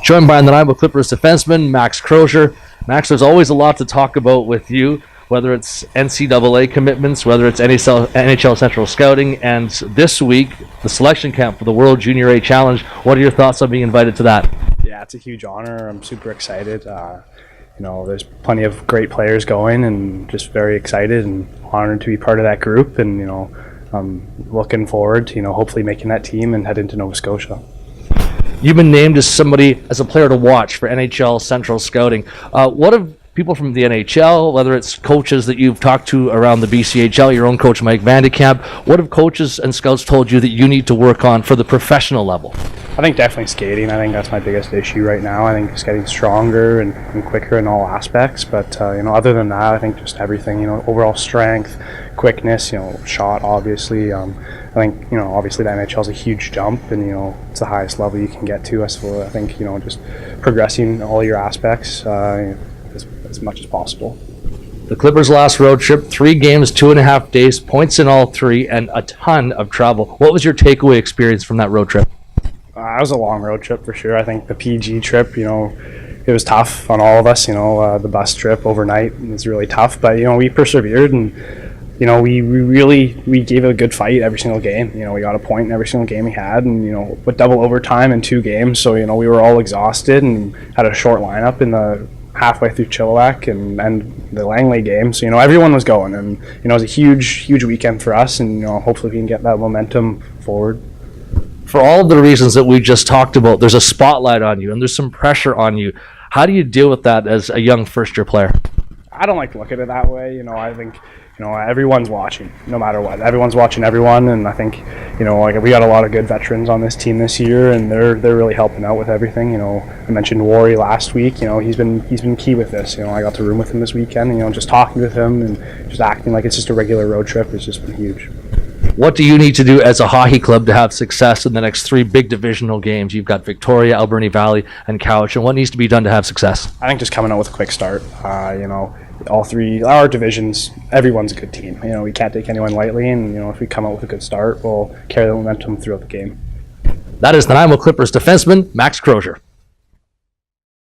Joined by the Nanaimo Clippers defenseman, Max Crozier. Max, there's always a lot to talk about with you, whether it's NCAA commitments, whether it's NHL Central Scouting, and this week, the selection camp for the World Junior A Challenge. What are your thoughts on being invited to that? Yeah, it's a huge honor. I'm super excited. There's plenty of great players going, and just very excited and honored to be part of that group. And I'm looking forward to hopefully making that team and head into Nova Scotia. You've been named as a player to watch for NHL Central Scouting. What have people from the NHL, whether it's coaches that you've talked to around the BCHL, your own coach Mike Vandekamp, what have coaches and scouts told you that you need to work on for the professional level? I think definitely skating. I think that's my biggest issue right now. I think just getting stronger and quicker in all aspects. But other than that, I think just everything. Overall strength, quickness. Shot obviously. I think obviously the NHL is a huge jump, and it's the highest level you can get to. So I think just progressing all your aspects as much as possible. The Clippers' last road trip, 3 games, 2.5 days, points in all 3, and a ton of travel. What was your takeaway experience from that road trip? It was a long road trip for sure. I think the PG trip, it was tough on all of us. The bus trip overnight was really tough, but we persevered, and we gave it a good fight every single game. We got a point in every single game we had, and with double overtime in 2 games, so we were all exhausted and had a short lineup in the halfway through Chilliwack and the Langley game. So everyone was going, and it was a huge weekend for us, and hopefully we can get that momentum forward. For all of the reasons that we just talked about, there's a spotlight on you and there's some pressure on you. How do you deal with that as a young first-year player? I don't like to look at it that way. I think everyone's watching, no matter what. Everyone's watching everyone, and I think we got a lot of good veterans on this team this year, and they're really helping out with everything. I mentioned Wari last week. He's been key with this. I got to room with him this weekend, and just talking with him and just acting like it's just a regular road trip has just been huge. What do you need to do as a hockey club to have success in the next 3 big divisional games? You've got Victoria, Alberni Valley, and Cowichan, and what needs to be done to have success? I think just coming out with a quick start. All 3 our divisions, everyone's a good team. We can't take anyone lightly, and if we come out with a good start, we'll carry the momentum throughout the game. That is the Nanaimo Clippers defenseman, Max Crozier.